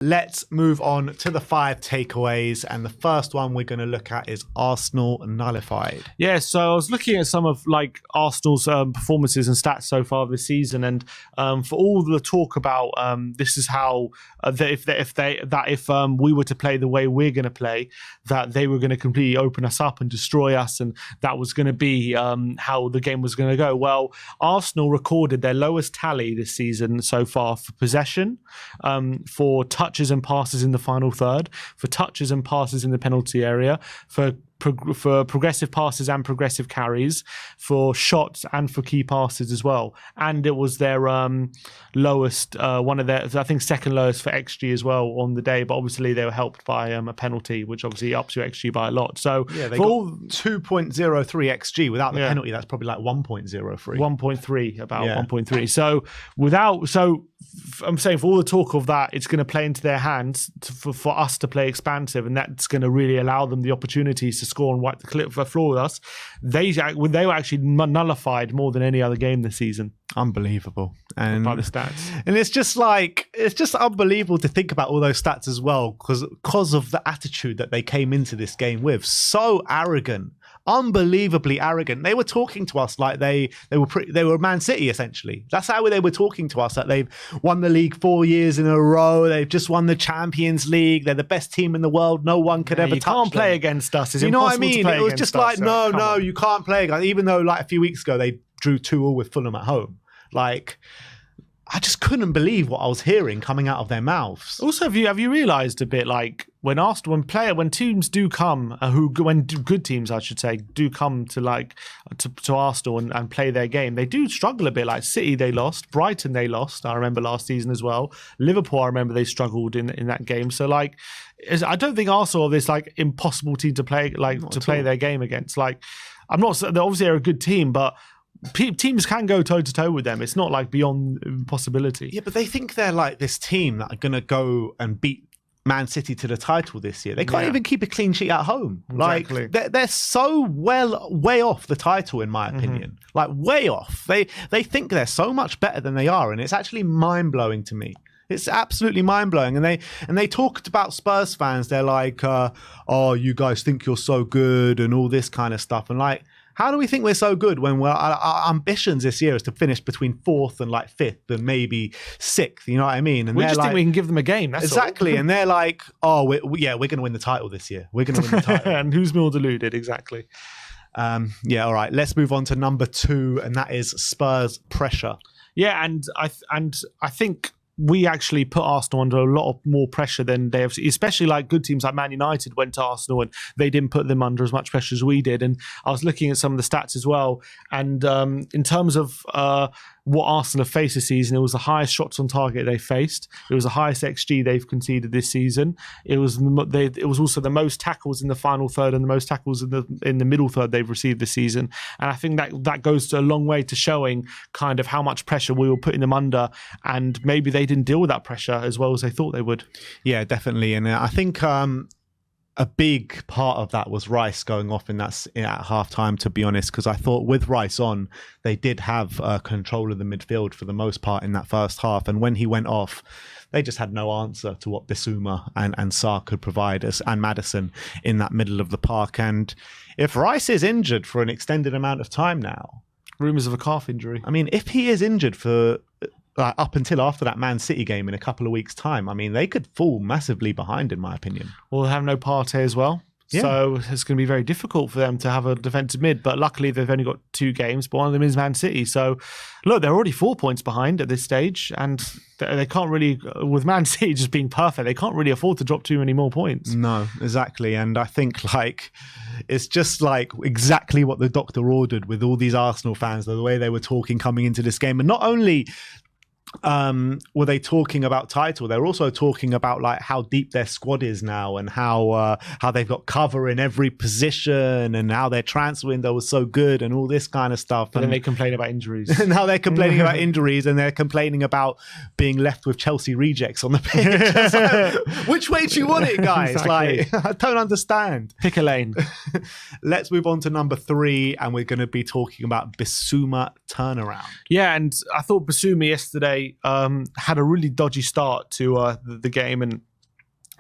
Let's move on to the 5 takeaways. And the first one we're going to look at is Arsenal nullified. Yeah, so I was looking at some of Arsenal's performances and stats so far this season, and for all the talk about this is how if we were to play the way we're going to play, that they were going to completely open us up and destroy us, and that was going to be how the game was going to go. Well, Arsenal recorded their lowest tally this season so far for possession, for touches and passes in the final third, for touches and passes in the penalty area, for progressive passes and progressive carries, for shots and for key passes as well. And it was their lowest, one of their, I think, second lowest for XG as well on the day. But obviously they were helped by a penalty, which obviously ups your XG by a lot. So yeah, they got 2.03 XG. Without the penalty, that's probably like 1.03. 1.3, about 1.3. So I'm saying for all the talk of that, it's going to play into their hands for us to play expansive, and that's going to really allow them the opportunities to score and wipe the floor with us. They were actually nullified more than any other game this season. Unbelievable. And by the stats. And it's just unbelievable to think about all those stats as well, because of the attitude that they came into this game with. So arrogant. Unbelievably arrogant. They were talking to us like they were Man City, essentially. That's how they were talking to us, that they've won the league 4 years in a row. They've just won the Champions League. They're the best team in the world. No one could ever touch them. You can't play against us. It's you know what I impossible mean? to play It was just against like, us, no, you can't play. Even though like a few weeks ago they drew 2-2 with Fulham at home. Like, I just couldn't believe what I was hearing coming out of their mouths. Also, have you realised a bit, like when teams do come, when good teams I should say do come to to Arsenal and play their game, they do struggle a bit. Like City, they lost. Brighton, they lost. I remember last season as well. Liverpool, I remember they struggled in that game. So I don't think Arsenal are this impossible team to play play their game against. I'm not. Obviously, they're a good team, but teams can go toe to toe with them. It's not beyond impossibility. Yeah, but they think they're like this team that are going to go and beat Man City to the title this year. They can't even keep a clean sheet at home. Exactly. They're so way off the title, in my opinion. Way off. They think they're so much better than they are, and it's actually mind blowing to me. It's absolutely mind blowing. And they talked about Spurs fans. They're like, "Oh, you guys think you're so good," and all this kind of stuff. And how do we think we're so good when our ambitions this year is to finish between 4th and 5th and maybe 6th? You know what I mean? And we just think we can give them a game. That's exactly. all. And they're like, "Oh, we're going to win the title this year. We're going to win the title." And who's more deluded? Exactly. All right. Let's move on to number 2, and that is Spurs pressure. Yeah, and I think we actually put Arsenal under a lot more pressure than they have, especially good teams like Man United went to Arsenal and they didn't put them under as much pressure as we did. And I was looking at some of the stats as well. And in terms of what Arsenal have faced this season, it was the highest shots on target they faced. It was the highest XG they've conceded this season. It was also the most tackles in the final third and the most tackles in the middle third they've received this season. And I think that goes a long way to showing kind of how much pressure we were putting them under, and maybe they didn't deal with that pressure as well as they thought they would. Yeah, definitely. And I think a big part of that was Rice going off at half-time, to be honest, because I thought with Rice on, they did have control of the midfield for the most part in that first half. And when he went off, they just had no answer to what Bissouma and Sarr could provide us, and Maddison in that middle of the park. And if Rice is injured for an extended amount of time now... Rumours of a calf injury. I mean, if he is injured for... up until after that Man City game in a couple of weeks' time, I mean, they could fall massively behind, in my opinion. Well, they have no Partey as well. Yeah. So it's going to be very difficult for them to have a defensive mid. But luckily, they've only got 2 games, but one of them is Man City. So, look, they're already 4 points behind at this stage. And they can't really, with Man City just being perfect, they can't really afford to drop too many more points. No, exactly. And I think, it's just exactly what the doctor ordered with all these Arsenal fans, the way they were talking coming into this game. And not only... were they talking about title, they're also talking about how deep their squad is now, and how they've got cover in every position, and how their transfer window was so good and all this kind of stuff. But then they complain about injuries. Now they're complaining about injuries, and they're complaining about being left with Chelsea rejects on the pitch. Which way do you want it, guys? Exactly. I don't understand. Pick a lane. Let's move on to number 3, and we're going to be talking about Bissouma turnaround. Yeah, and I thought Bissouma yesterday had a really dodgy start to the game, and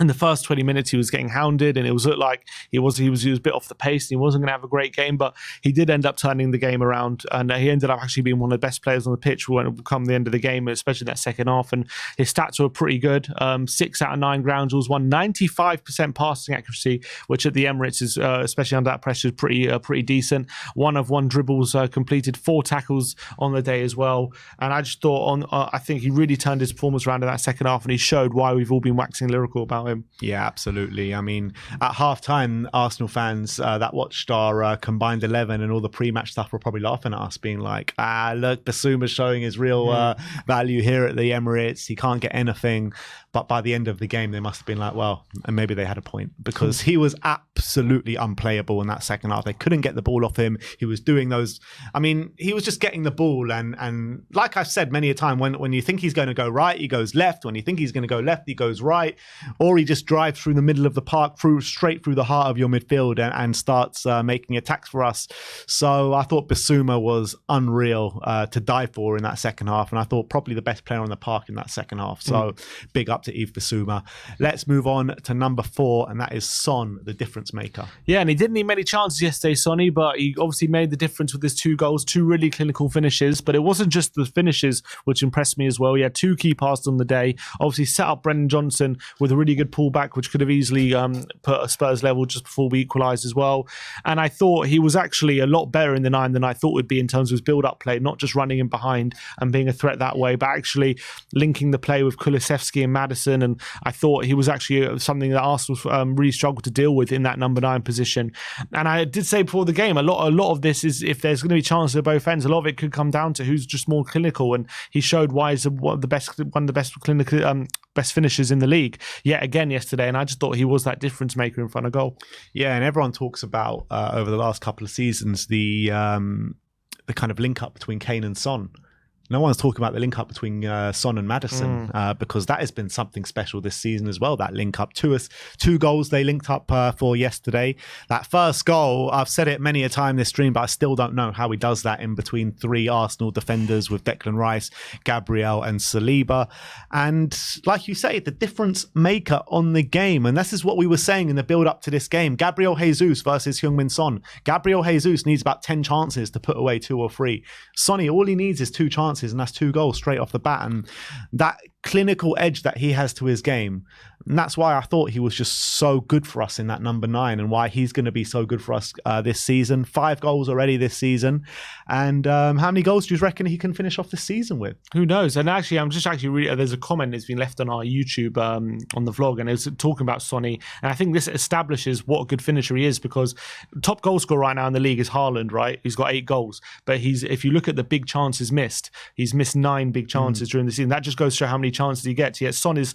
in the first 20 minutes, he was getting hounded, and it looked like he was a bit off the pace, and he wasn't going to have a great game. But he did end up turning the game around, and he ended up actually being one of the best players on the pitch when it come the end of the game, especially that second half. And his stats were pretty good. 6 out of 9 ground duels, 95% passing accuracy, which at the Emirates is, especially under that pressure, is pretty decent. 1 of 1 dribbles completed, 4 tackles on the day as well. And I just thought, I think he really turned his performance around in that second half, and he showed why we've all been waxing lyrical about him. Yeah, absolutely. I mean, at halftime, Arsenal fans that watched our combined 11 and all the pre-match stuff were probably laughing at us, being like, look, Bissouma's showing his real value here at the Emirates. He can't get anything. But by the end of the game, they must have been like, well, and maybe they had a point, because he was absolutely unplayable in that second half. They couldn't get the ball off him. He was doing those. I mean, he was just getting the ball. And like I've said many a time, when you think he's going to go right, he goes left. When you think he's going to go left, he goes right. Or he just drives through the middle of the park, straight through the heart of your midfield and starts making attacks for us. So I thought Bissouma was unreal to die for in that second half. And I thought probably the best player on the park in that second half. So big up to Yves Bissouma. Let's move on to number 4, and that is Son, the difference maker. Yeah, and he didn't need many chances yesterday, Sonny, but he obviously made the difference with his 2 goals, 2 really clinical finishes. But it wasn't just the finishes which impressed me as well. He had 2 key passes on the day. Obviously set up Brennan Johnson with a really good pullback, which could have easily put a Spurs level just before we equalised as well. And I thought he was actually a lot better in the 9 than I thought would be in terms of his build-up play, not just running in behind and being a threat that way, but actually linking the play with Kulusevski and Madison. And I thought he was actually something that Arsenal really struggled to deal with in that number 9 position. And I did say before the game, a lot of this is, if there's going to be chances at both ends, a lot of it could come down to who's just more clinical. And he showed why he's one of the best clinical best finishers in the league yet again yesterday. And I just thought he was that difference maker in front of goal. Yeah, and everyone talks about over the last couple of seasons the kind of link up between Kane and Son. No one's talking about the link up between Son and Madison because that has been something special this season as well. That link up, 2 goals they linked up for yesterday. That first goal, I've said it many a time this stream, but I still don't know how he does that in between 3 Arsenal defenders with Declan Rice, Gabriel and Saliba. And like you say, the difference maker on the game. And this is what we were saying in the build up to this game. Gabriel Jesus versus Heung-min Son. Gabriel Jesus needs about 10 chances to put away 2 or 3. Sonny, all he needs is 2 chances, and that's 2 goals straight off the bat. And that clinical edge that he has to his game, and that's why I thought he was just so good for us in that number 9, and why he's going to be so good for us this season. 5 goals already this season. And how many goals do you reckon he can finish off this season with? Who knows? And actually, I'm just reading, there's a comment that's been left on our YouTube on the vlog, and it's talking about Sonny. And I think this establishes what a good finisher he is, because top goal scorer right now in the league is Haaland, right? He's got 8 goals. But if you look at the big chances missed, he's missed 9 big chances during the season. That just goes to show how many chances he gets. Yet Son is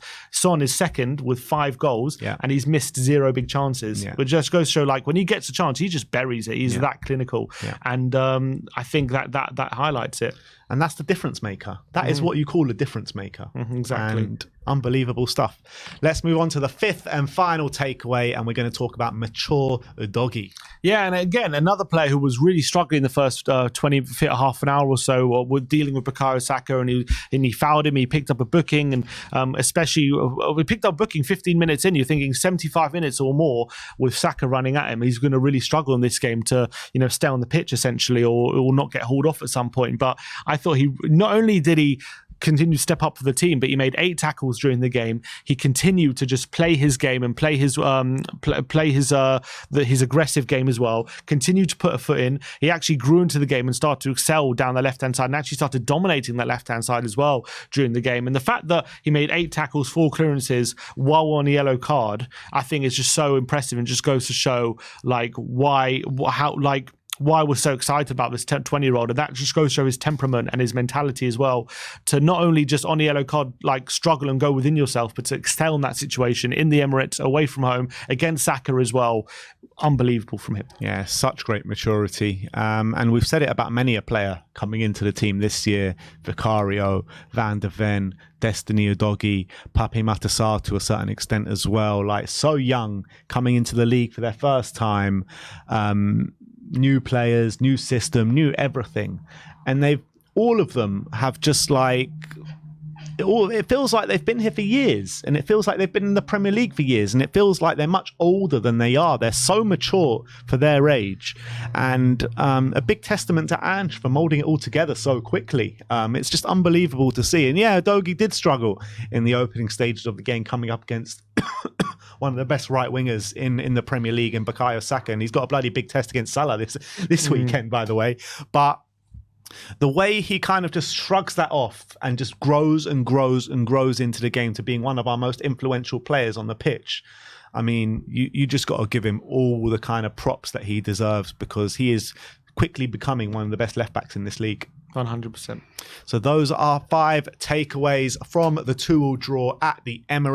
second with 5 goals, and he's missed 0 big chances, which just goes to show, like, when he gets a chance, he just buries it. He's that clinical, and I think that highlights it. And that's the difference maker. That is what you call a difference maker. Exactly. And unbelievable stuff. Let's move on to the 5th and final takeaway, and we're going to talk about mature UDOGIE. Yeah, and again, another player who was really struggling the first half an hour or so with dealing with Bukayo Saka, and he fouled him. He picked up a booking, and especially we picked up booking 15 minutes in. You're thinking 75 minutes or more with Saka running at him, he's going to really struggle in this game to stay on the pitch essentially, or not get hauled off at some point. But I thought he not only did he continue to step up for the team, but he made 8 tackles during the game. He continued to just play his game and play his aggressive game as well. Continued to put a foot in. He actually grew into the game and started to excel down the left-hand side, and actually started dominating that left-hand side as well during the game. And the fact that he made 8 tackles, 4 clearances while on a yellow card, I think is just so impressive, and just goes to show why we're so excited about this 20-year-old. And that just goes to show his temperament and his mentality as well, to not only just on a yellow card struggle and go within yourself, but to excel in that situation in the Emirates, away from home, against Saka as well. Unbelievable from him. Yeah, such great maturity. And we've said it about many a player coming into the team this year: Vicario, Van de Ven, Destiny Udogie, Pape Matar to a certain extent as well. Like, so young, coming into the league for their first time. New players, new system, new everything, and all of them have just it feels like they've been here for years, and it feels like they've been in the Premier League for years, and it feels like they're much older than they are. They're so mature for their age, and a big testament to Ange for moulding it all together so quickly. It's just unbelievable to see. And yeah, Udogie did struggle in the opening stages of the game, coming up against one of the best right wingers in the Premier League in Bukayo Saka, and he's got a bloody big test against Salah this weekend, by the way. But the way he kind of just shrugs that off and just grows and grows and grows into the game to being one of our most influential players on the pitch. I mean, you just got to give him all the kind of props that he deserves, because he is quickly becoming one of the best left backs in this league. 100%. So those are 5 takeaways from the 2-2 draw at the Emirates.